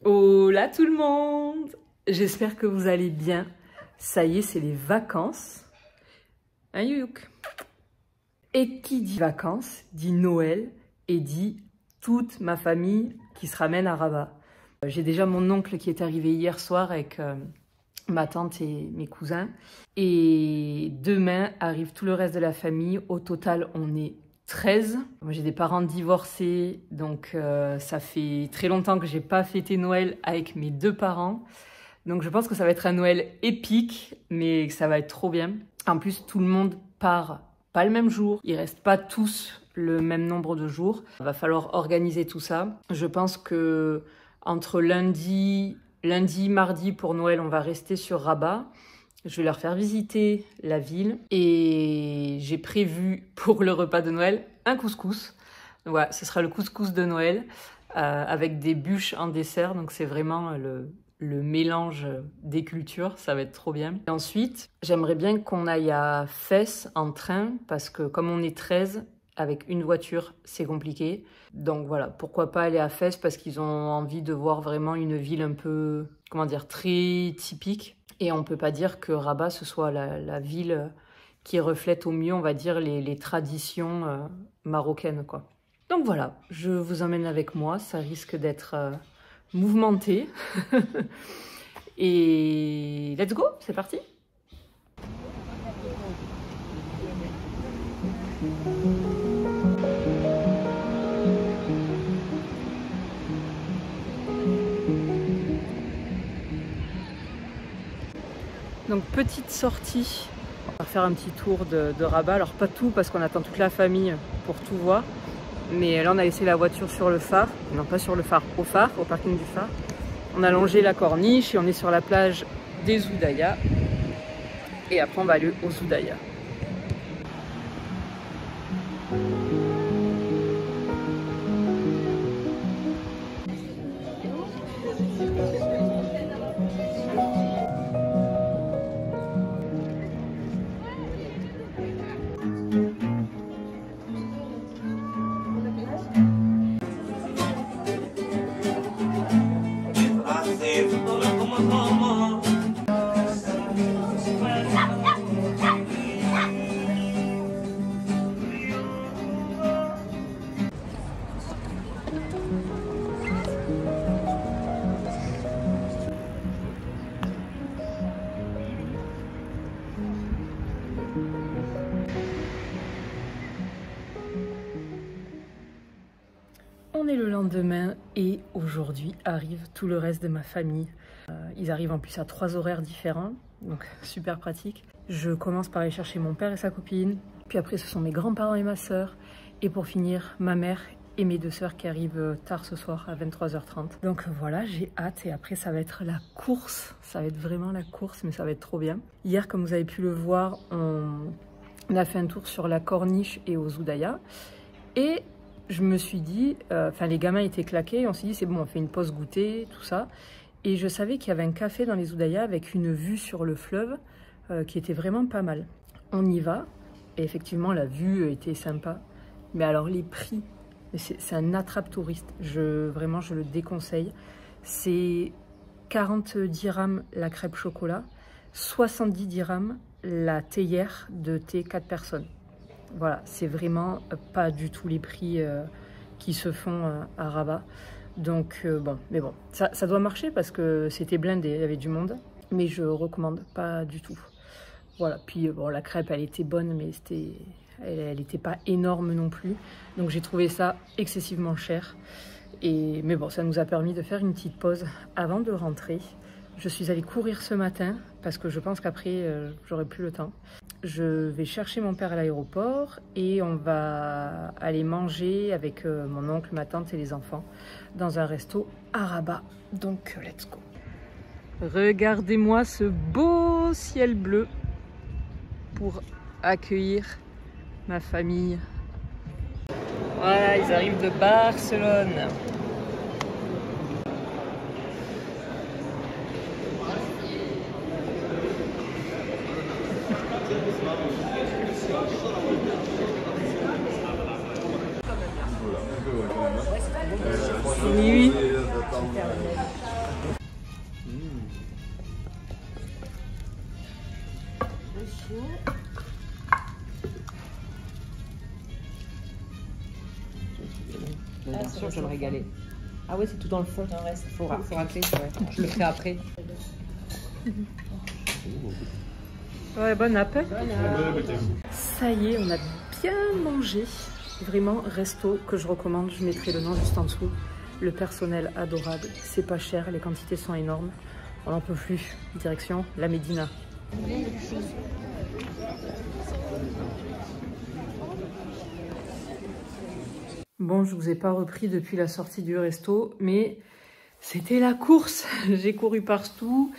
Hola tout le monde! J'espère que vous allez bien. Ça y est, c'est les vacances. Hein, Youyouk? Et qui dit vacances, dit Noël et dit toute ma famille qui se ramène à Rabat. J'ai déjà mon oncle qui est arrivé hier soir avec ma tante et mes cousins. Et demain arrive tout le reste de la famille. Au total, on est 13. Moi, j'ai des parents divorcés, donc ça fait très longtemps que j'ai pas fêté Noël avec mes deux parents. Donc je pense que ça va être un Noël épique, mais que ça va être trop bien. En plus, tout le monde part pas le même jour. Ils restent pas tous le même nombre de jours. Il va falloir organiser tout ça. Je pense que entre lundi, mardi pour Noël, on va rester sur Rabat. Je vais leur faire visiter la ville et j'ai prévu pour le repas de Noël un couscous. Donc voilà, ce sera le couscous de Noël avec des bûches en dessert. Donc c'est vraiment le mélange des cultures, ça va être trop bien. Et ensuite, j'aimerais bien qu'on aille à Fès en train parce que comme on est 13, avec une voiture, c'est compliqué. Donc voilà, pourquoi pas aller à Fès parce qu'ils ont envie de voir vraiment une ville un peu, comment dire, très typique. Et on ne peut pas dire que Rabat, ce soit la ville qui reflète au mieux, on va dire, les traditions marocaines, quoi. Donc voilà, je vous emmène avec moi. Ça risque d'être mouvementé. Et let's go, c'est parti! Donc petite sortie, on va faire un petit tour de Rabat, alors pas tout parce qu'on attend toute la famille pour tout voir, mais là on a laissé la voiture sur le phare, non pas sur le phare, au parking du phare. On a longé la corniche et on est sur la plage des Zoudaya et après on va aller au Zoudaya. On est le lendemain et aujourd'hui arrive tout le reste de ma famille. Ils arrivent en plus à 3 horaires différents, donc super pratique. Je commence par aller chercher mon père et sa copine, puis après ce sont mes grands-parents et ma sœur, et pour finir ma mère et mes deux sœurs qui arrivent tard ce soir à 23h30. Donc voilà, j'ai hâte et après ça va être la course, ça va être vraiment la course, mais ça va être trop bien. Hier, comme vous avez pu le voir, on a fait un tour sur la corniche et au Zoudaya, et je me suis dit, les gamins étaient claqués, on s'est dit c'est bon, on fait une pause goûter, tout ça. Et je savais qu'il y avait un café dans les Zoudaya avec une vue sur le fleuve qui était vraiment pas mal. On y va, et effectivement la vue était sympa. Mais alors les prix, c'est un attrape-touriste, vraiment je le déconseille. C'est 40 dirhams la crêpe chocolat, 70 dirhams la théière de thé 4 personnes. Voilà, c'est vraiment pas du tout les prix qui se font à Rabat. Donc bon, mais bon, ça doit marcher parce que c'était blindé, il y avait du monde. Mais je recommande pas du tout. Voilà, puis bon, la crêpe, elle était bonne, mais elle était pas énorme non plus. Donc j'ai trouvé ça excessivement cher. Mais bon, ça nous a permis de faire une petite pause avant de rentrer. Je suis allée courir ce matin parce que je pense qu'après, j'aurai plus le temps. Je vais chercher mon père à l'aéroport et on va aller manger avec mon oncle, ma tante et les enfants dans un resto à Rabat. Donc, let's go. Regardez-moi ce beau ciel bleu pour accueillir ma famille. Voilà, ils arrivent de Barcelone. Oui, oui. Bien sûr, je vais me régaler. Ah ouais, c'est tout dans le fond. Faut racler, ouais. Je le ferai après. Ouais, bon appétit. Ça y est, on a bien mangé. Vraiment, resto que je recommande. Je mettrai le nom juste en dessous. Le personnel adorable. C'est pas cher, les quantités sont énormes. On n'en peut plus. Direction la Médina. Bon, je vous ai pas repris depuis la sortie du resto, mais c'était la course. J'ai couru partout.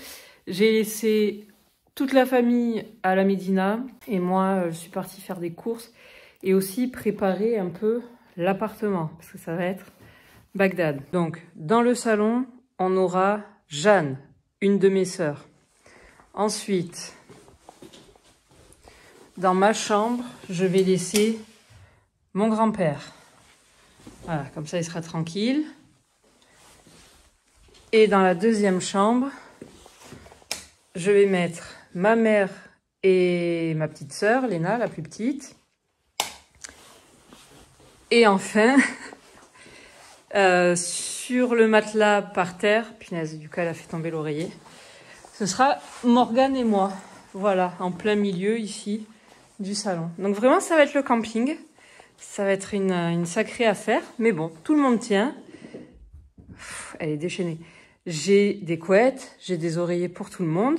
J'ai laissé toute la famille à la Médina et moi, je suis partie faire des courses et aussi préparer un peu l'appartement parce que ça va être Bagdad. Donc, dans le salon, on aura Jeanne, une de mes sœurs. Ensuite, dans ma chambre, je vais laisser mon grand-père. Voilà, comme ça, il sera tranquille. Et dans la deuxième chambre, je vais mettre ma mère et ma petite sœur, Léna, la plus petite. Et enfin, sur le matelas par terre, punaise, du coup, elle a fait tomber l'oreiller. Ce sera Morgane et moi. Voilà, en plein milieu ici du salon. Donc vraiment, ça va être le camping. Ça va être une sacrée affaire. Mais bon, tout le monde tient. Elle est déchaînée. J'ai des couettes, j'ai des oreillers pour tout le monde.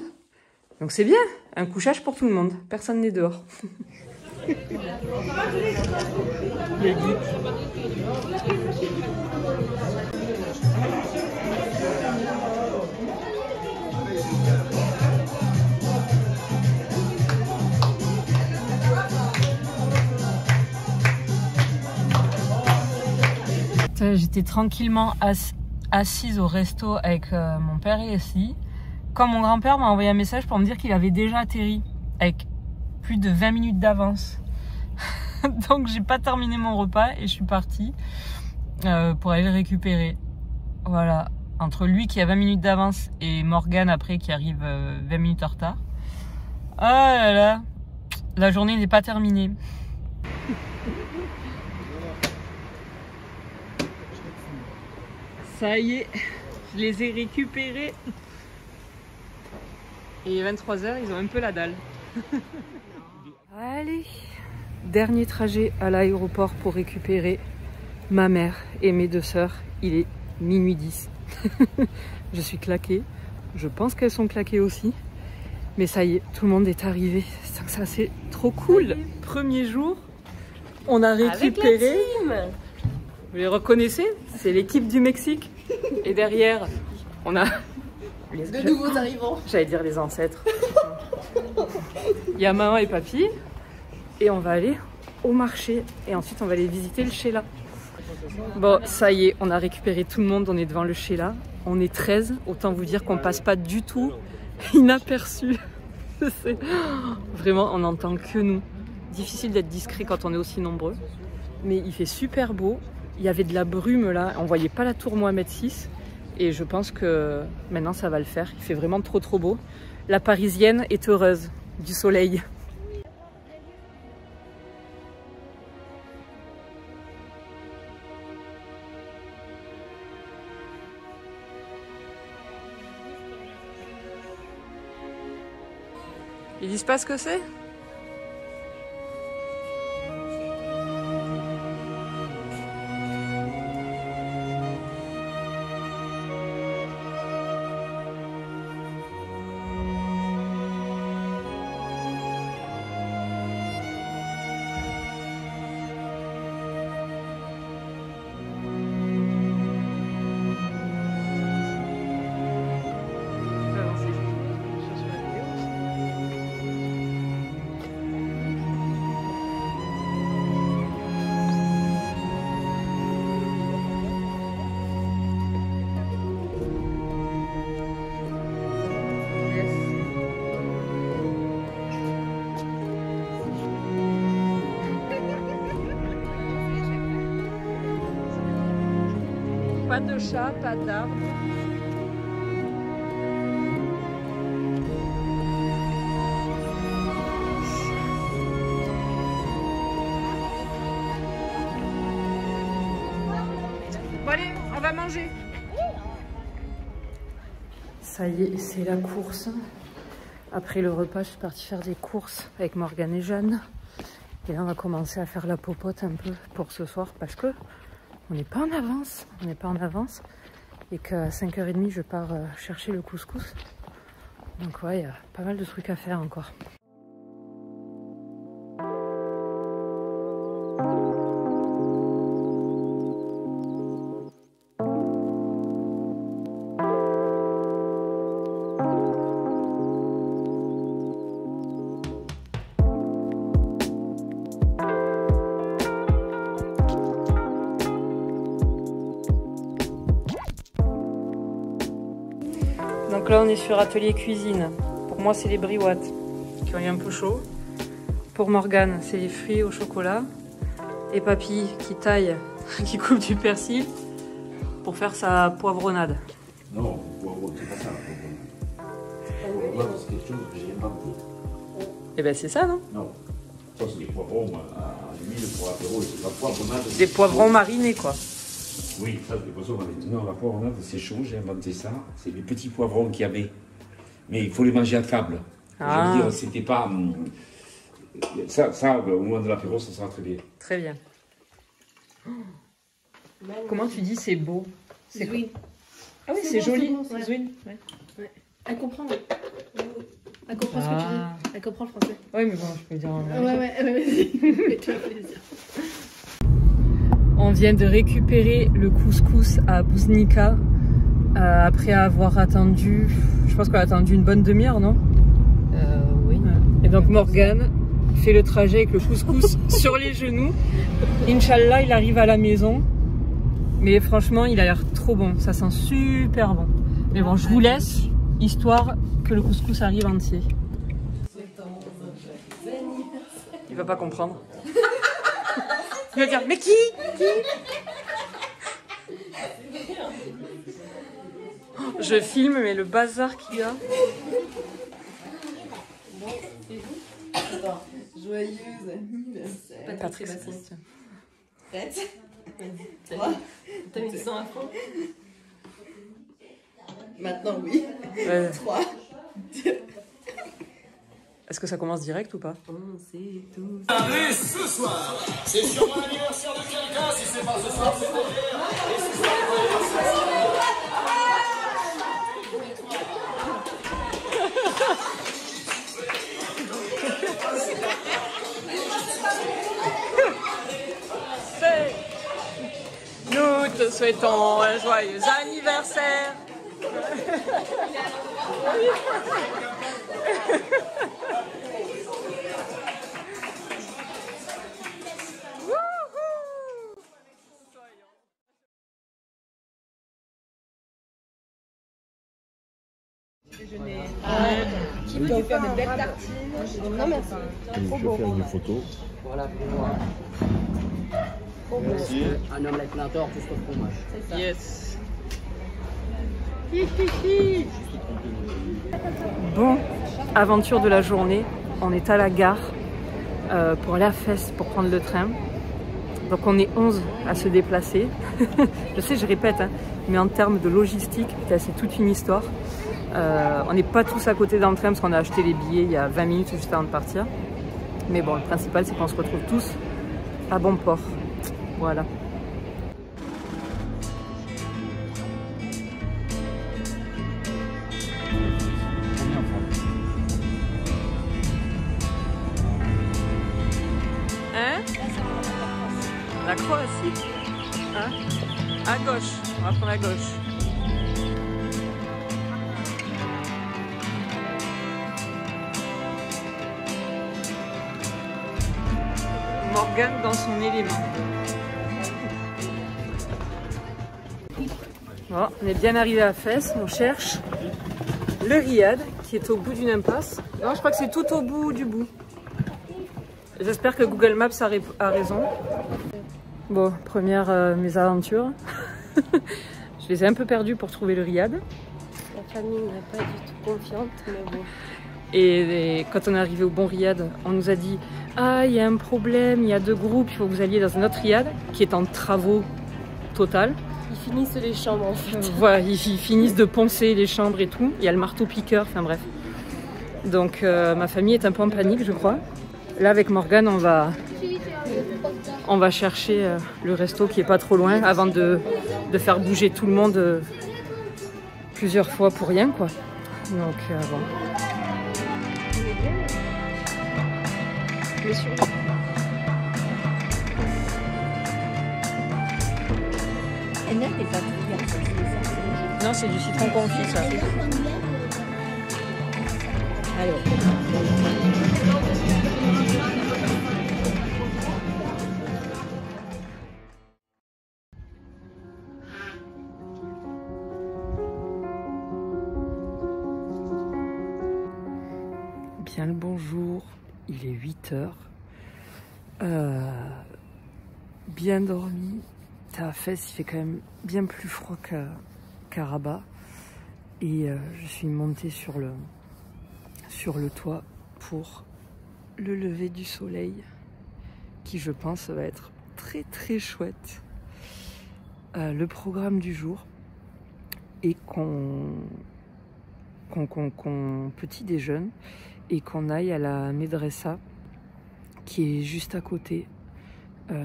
Donc c'est bien, un couchage pour tout le monde. Personne n'est dehors. J'étais tranquillement assise au resto avec mon père et Leslie, quand mon grand-père m'a envoyé un message pour me dire qu'il avait déjà atterri avec plus de 20 minutes d'avance. Donc j'ai pas terminé mon repas et je suis partie pour aller le récupérer. Voilà, entre lui qui a 20 minutes d'avance et Morgane après qui arrive 20 minutes en retard. Ah là là, la journée n'est pas terminée. Ça y est, je les ai récupérés. Et il est 23h, ils ont un peu la dalle. Allez, dernier trajet à l'aéroport pour récupérer ma mère et mes deux sœurs. Il est minuit 10. Je suis claquée. Je pense qu'elles sont claquées aussi. Mais ça y est, tout le monde est arrivé. Ça, c'est trop cool. Premier jour, on a récupéré... Vous les reconnaissez? C'est l'équipe du Mexique. Et derrière, on a... De nouveaux arrivants. J'allais dire les ancêtres. Il y a maman et papy. Et on va aller au marché. Et ensuite, on va aller visiter le Sheila. Bon, ça y est, on a récupéré tout le monde. On est devant le Sheila. On est 13. Autant vous dire qu'on passe pas du tout inaperçu. Vraiment, on n'entend que nous. Difficile d'être discret quand on est aussi nombreux. Mais il fait super beau. Il y avait de la brume là. On voyait pas la tour Mohamed VI. Et je pense que maintenant ça va le faire. Il fait vraiment trop beau. La Parisienne est heureuse du soleil. Ils disent pas ce que c'est ? Pas de chat, pas d'arbre. pas manger. Ça y est, c'est la course. Après le repas, je suis partie faire des courses avec Morgane et Jeanne. Et là, on va commencer à faire la popote un peu pour ce soir parce que on n'est pas en avance. On n'est pas en avance. Et qu'à 5h30, je pars chercher le couscous. Donc ouais, il y a pas mal de trucs à faire encore. Donc là on est sur atelier cuisine. Pour moi c'est les briouates qui ont eu un peu chaud. Pour Morgane c'est les fruits au chocolat. Et Papy qui taille, qui coupe du persil pour faire sa poivronnade. Non, poivron, c'est pas ça. Poivron, c'est quelque chose que j'ai inventé. Et ben c'est ça non? Non, ça c'est des poivrons à l'huile pour l'apéro, c'est la poivronnade. Des poivrons marinés quoi. Oui, ça c'est des poissons marinés. Non, la poivronnade c'est chaud, j'ai inventé ça. C'est des petits poivrons qu'il y avait. Mais il faut les manger à table. Ah. Je veux dire, c'était pas... Ça, au moment de l'apéro, ça sera très bien. Très bien. Comment tu dis c'est beau? C'est oui. Ah oui, c'est joli. C'est joli. Ouais. Ouais. Elle comprend. Elle comprend ce que tu dis. Elle comprend le français. Oui, mais bon, je peux dire en Ouais, vas-y. Fais-toi plaisir. On vient de récupérer le couscous à Bouznika après avoir attendu, je pense qu'on a attendu une bonne demi-heure, non? Oui. Et donc Morgane fait le trajet avec le couscous sur les genoux. Inch'Allah, il arrive à la maison. Mais franchement, il a l'air trop bon. Ça sent super bon. Mais bon, je vous laisse, histoire que le couscous arrive entier. Il va pas comprendre. Il va dire, mais qui? Je filme, mais le bazar qu'il y a. Joyeuse anniversaire. Patrick, c'est Prête? 3. T'as mis du sang à fond? Maintenant, oui. Ouais. 3. Est-ce que ça commence direct ou pas? On sait tous. Allez, ce soir, c'est sur l'anniversaire de quelqu'un, si c'est pas ce soir, c'est hier. Et si c'est pas l'anniversaire, Nous te souhaitons un joyeux anniversaire. Qui veut nous faire des belles tartines? Non, merci. Je vais faire une photo. Voilà pour moi. Merci. Un omelette plein d'or, tout ce que fromage. Yes. Bon, aventure de la journée. On est à la gare pour aller à Fès pour prendre le train. Donc on est 11 à se déplacer. Je sais, je répète, hein, mais en termes de logistique, c'est toute une histoire. On n'est pas tous à côté dans le train parce qu'on a acheté les billets il y a 20 minutes juste avant de partir. Mais bon, le principal c'est qu'on se retrouve tous à bon port. Voilà. Hein? La Croatie. Hein? À gauche. On va prendre à gauche. Morgane dans son élément. Bon, on est bien arrivé à Fès, on cherche le riad qui est au bout d'une impasse. Non, je crois que c'est tout au bout du bout. J'espère que Google Maps a raison. Bon, première mésaventure. Je les ai un peu perdus pour trouver le riad. La famille n'est pas du tout confiante, mais bon. Et quand on est arrivé au bon riad, on nous a dit « Ah, il y a un problème, il y a 2 groupes, il faut que vous alliez dans un autre riad qui est en travaux total. » finissent les chambres en fait. Voilà, ils finissent de poncer les chambres et tout. Il y a le marteau-piqueur, enfin bref. Donc ma famille est un peu en panique, je crois. Là, avec Morgane, on va chercher le resto qui est pas trop loin avant de faire bouger tout le monde plusieurs fois pour rien, quoi. Donc bon. Non, c'est du citron confit, ça. Alors. Bien le bonjour, il est 8h. Bien dormi. À Fès, il fait quand même bien plus froid qu'à Rabat. Et je suis montée sur le toit pour le lever du soleil, qui je pense va être très très chouette. Le programme du jour est qu'on petit déjeune et qu'on aille à la Médressa qui est juste à côté.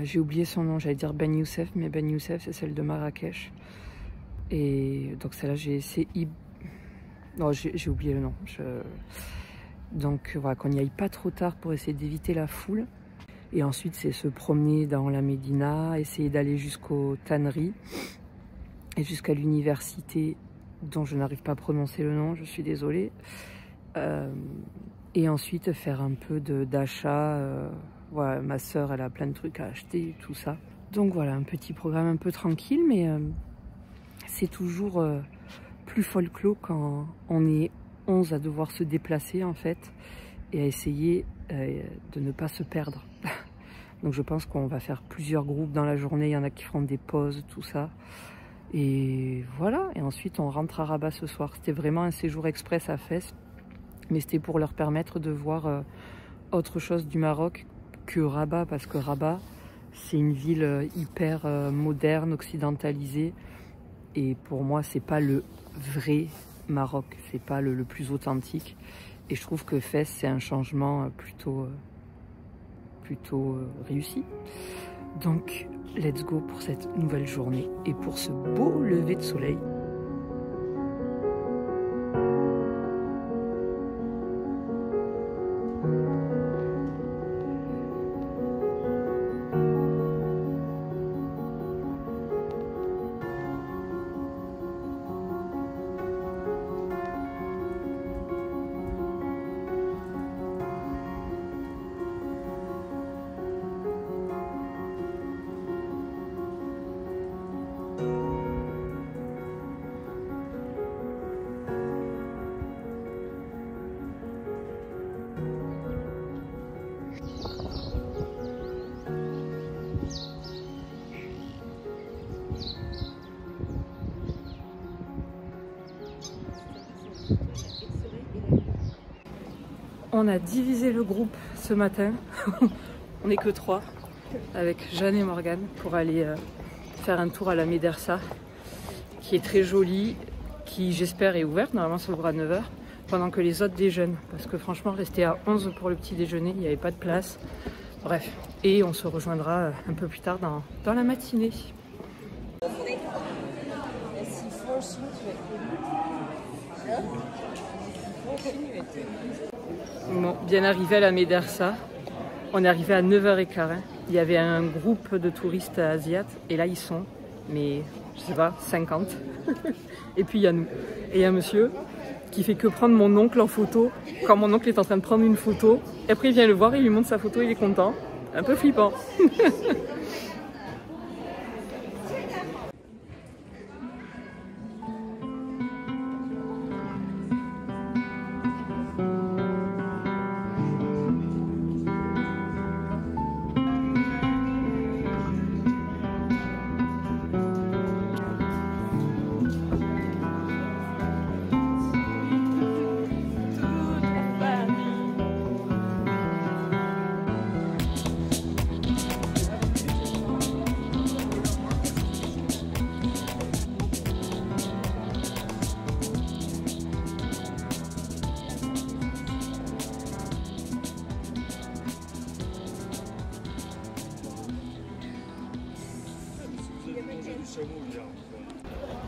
J'ai oublié son nom, j'allais dire Ben Youssef, mais Ben Youssef c'est celle de Marrakech. Et donc celle-là c'est non, j'ai oublié le nom. Donc voilà, qu'on n'y aille pas trop tard pour essayer d'éviter la foule. Et ensuite c'est se promener dans la Médina, essayer d'aller jusqu'aux tanneries et jusqu'à l'université dont je n'arrive pas à prononcer le nom, je suis désolée. Et ensuite faire un peu d'achat. Voilà, ma soeur elle a plein de trucs à acheter, tout ça. Donc voilà, un petit programme un peu tranquille, mais c'est toujours plus folklore quand on est 11 à devoir se déplacer en fait et à essayer de ne pas se perdre. Donc je pense qu'on va faire plusieurs groupes dans la journée, il y en a qui feront des pauses, tout ça. Et voilà, et ensuite on rentre à Rabat ce soir. C'était vraiment un séjour express à Fès, mais c'était pour leur permettre de voir autre chose du Maroc que Rabat, parce que Rabat c'est une ville hyper moderne, occidentalisée, et pour moi c'est pas le vrai Maroc, c'est pas le plus authentique, et je trouve que Fès c'est un changement plutôt réussi. Donc let's go pour cette nouvelle journée et pour ce beau lever de soleil. On a divisé le groupe ce matin, on n'est que 3, avec Jeanne et Morgane, pour aller faire un tour à la Médersa, qui est très jolie, qui j'espère est ouverte, normalement ça ouvre à 9h, pendant que les autres déjeunent, parce que franchement rester à 11 pour le petit déjeuner, il n'y avait pas de place. Bref, et on se rejoindra un peu plus tard dans la matinée. Bon, bien arrivé à la Médersa, on est arrivé à 9h15. Hein. Il y avait un groupe de touristes asiates et là ils sont, mais je sais pas, 50. Et puis il y a nous. Et il y a un monsieur qui fait que prendre mon oncle en photo quand mon oncle est en train de prendre une photo. Et après il vient le voir, il lui montre sa photo, il est content. Un peu flippant.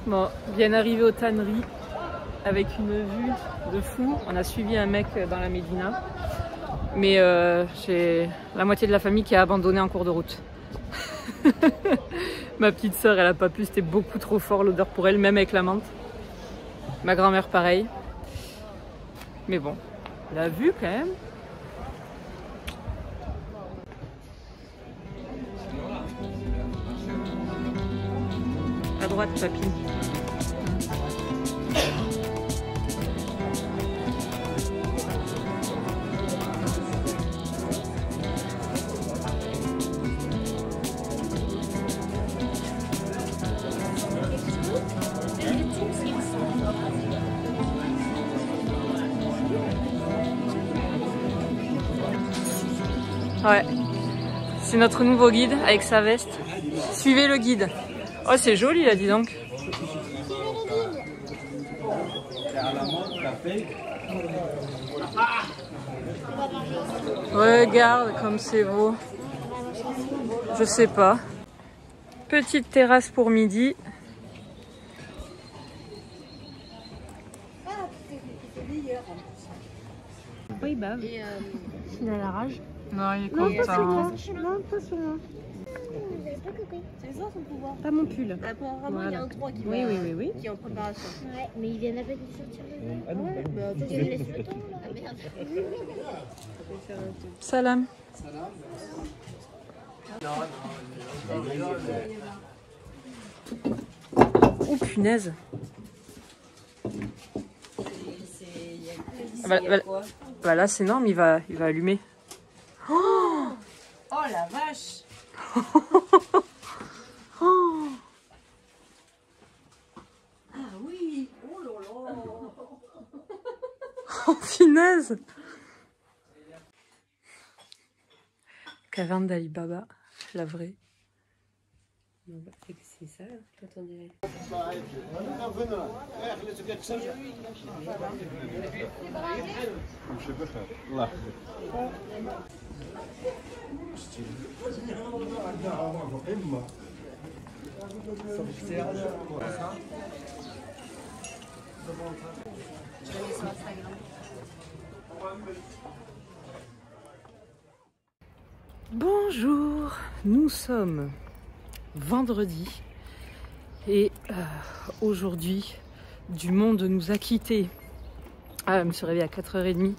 Bon, bien arrivé aux tanneries avec une vue de fou. On a suivi un mec dans la Médina. Mais j'ai la moitié de la famille qui a abandonné en cours de route. Ma petite sœur, elle a pas pu, c'était beaucoup trop fort l'odeur pour elle, même avec la menthe. Ma grand-mère, pareil. Mais bon, la vue quand même. À droite, papine. Ouais, c'est notre nouveau guide avec sa veste. Suivez le guide. Oh, c'est joli là, dis donc. Regarde comme c'est beau. Je sais pas. Petite terrasse pour midi. Oui, bah. Il a la rage. Non, il est Non, pas sur moi. content. Non, pas sur moi. C'est ça son pouvoir. Pas mon pull. Apparemment, il y a un 3 qui, Oui, oui, oui, oui. qui est en préparation. Ouais, mais ils viennent à peine de sortir le nez. Ah non, Ouais, bah, ils attends, viennent laisser le temps, là. Ah merde. Salam. Oh punaise. Bah là c'est énorme, il va allumer. Oh la vache. Ah oui. Oh là là. Oh punaise. Caverne d'Ali Baba, la vraie. C'est ça, quand on dirait. Bonjour, nous sommes vendredi et aujourd'hui du monde nous a quittés. Je me suis réveillée à 4h30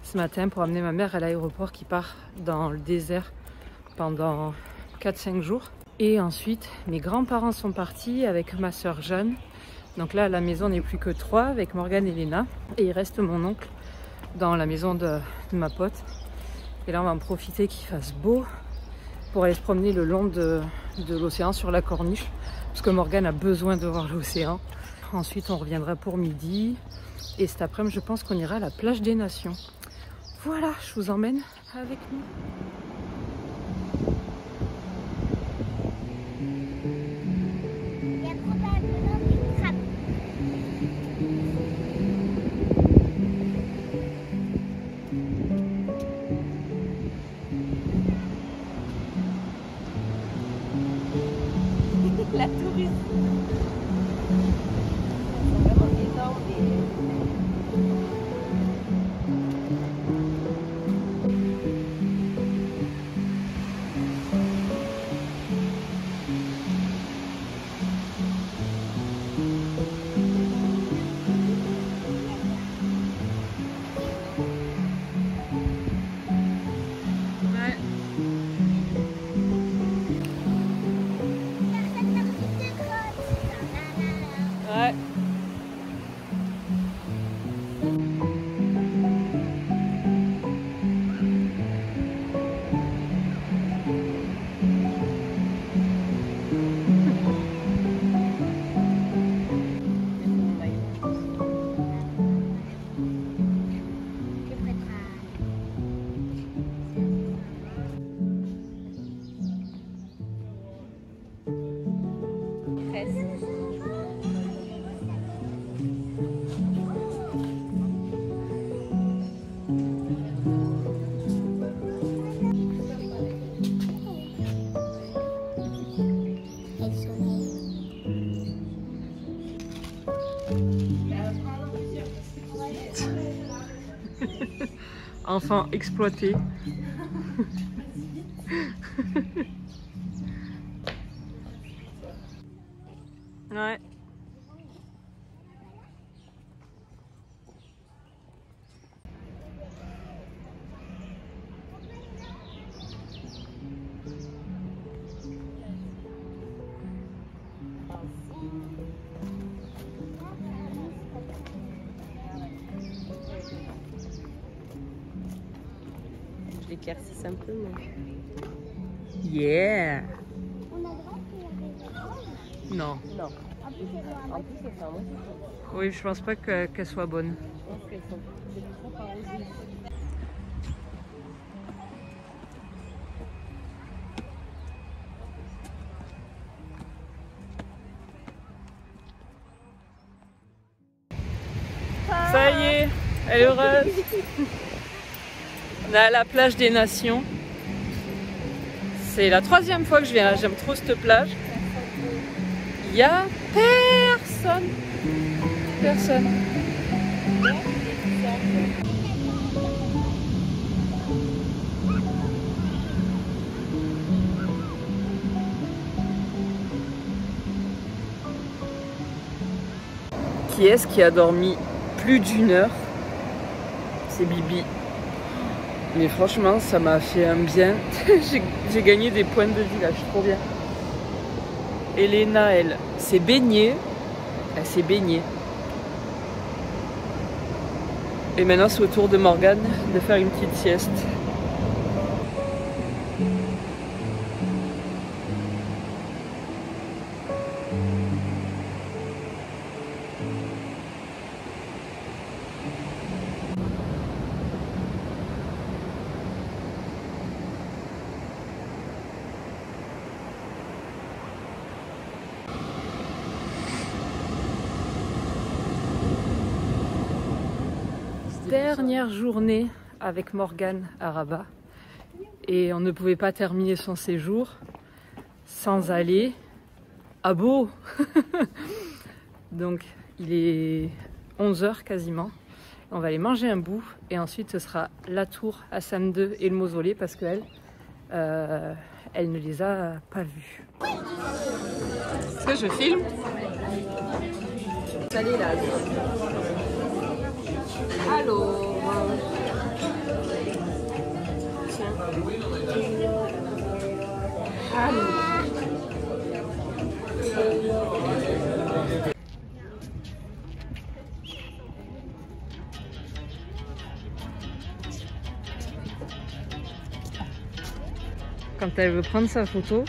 ce matin pour amener ma mère à l'aéroport qui part dans le désert pendant 4-5 jours. Et ensuite mes grands-parents sont partis avec ma soeur Jeanne. Donc là à la maison on n'est plus que 3 avec Morgane et Léna. Et il reste mon oncle dans la maison de ma pote. Et là on va en profiter qu'il fasse beau pour aller se promener le long de l'océan sur la corniche. Parce que Morgane a besoin de voir l'océan. Ensuite on reviendra pour midi. Et cet après-midi je pense qu'on ira à la plage des Nations. Voilà, je vous emmène avec nous. Il y a probablement des crabes. La touriste. C'est vraiment énorme. Enfant exploité. Ouais. Je l'éclaircis simplement. Yeah. On a le droit de Non. Non. En plus, c'est loin. En plus, c'est ça. Moi, c'est Oui, je pense pas qu'elle soit bonne. je pense qu'elles sont trop arrosées. Ça y est, elle est heureuse. On est à la plage des Nations. C'est la 3e fois que je viens là, j'aime trop cette plage. Il y a personne. Personne. Qui est-ce qui a dormi plus d'1 heure? C'est Bibi. Mais franchement, ça m'a fait un bien. J'ai gagné des points de vie là, je suis trop bien. Elena, elle s'est baignée. Elle s'est baignée. Et maintenant, c'est au tour de Morgane de faire une petite sieste. Dernière journée avec Morgane à Rabat et on ne pouvait pas terminer son séjour sans aller à Beau. Donc il est 11 h quasiment. On va aller manger un bout et ensuite ce sera la tour Hassan II et le mausolée parce qu'elle elle ne les a pas vus. Est-ce que je filme? Allez là. Allô. Tiens. Allô. Quand elle veut prendre sa photo,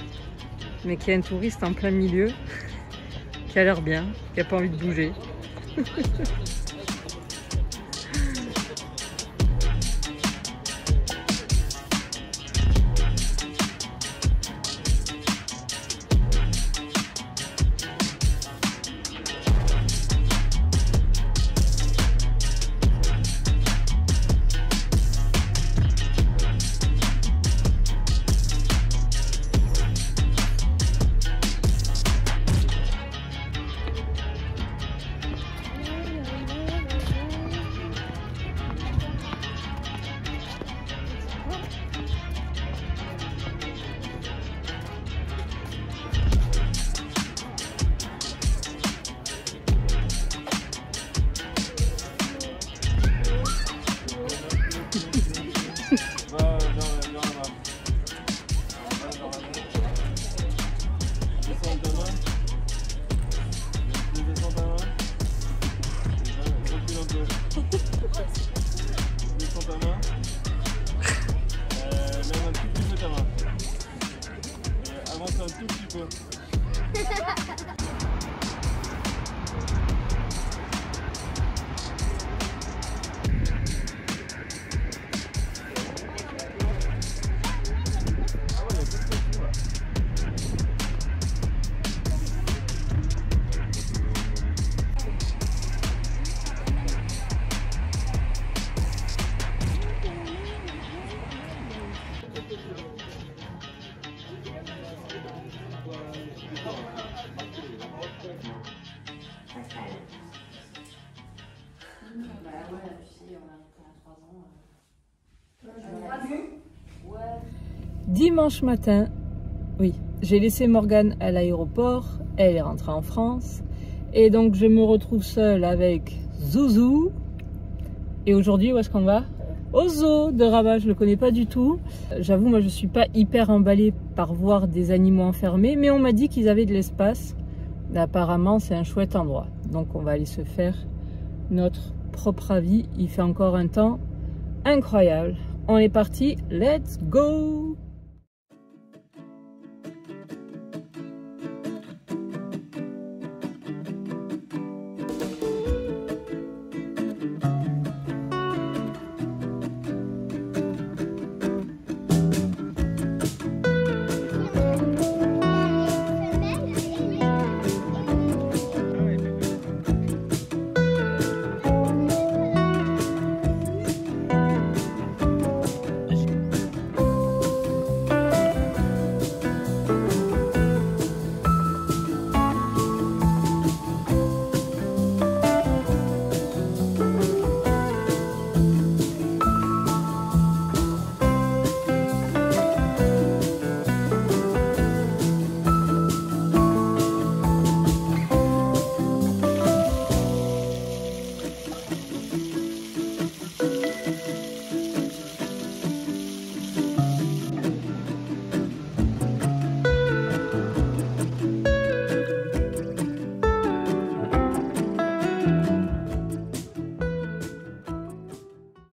mais qu'il y a un touriste en plein milieu, qui a l'air bien, qui n'a pas envie de bouger. Bah ouais, tu sais, on a 3 ans. Dimanche matin, oui, j'ai laissé Morgane à l'aéroport, elle est rentrée en France, et donc je me retrouve seule avec Zouzou. Et aujourd'hui, où est-ce qu'on va? Au zoo de Rabat, je le connais pas du tout. J'avoue, moi je suis pas hyper emballée par voir des animaux enfermés, mais on m'a dit qu'ils avaient de l'espace. Apparemment, c'est un chouette endroit. Donc on va aller se faire notre propre avis. Il fait encore un temps incroyable. On est parti, let's go!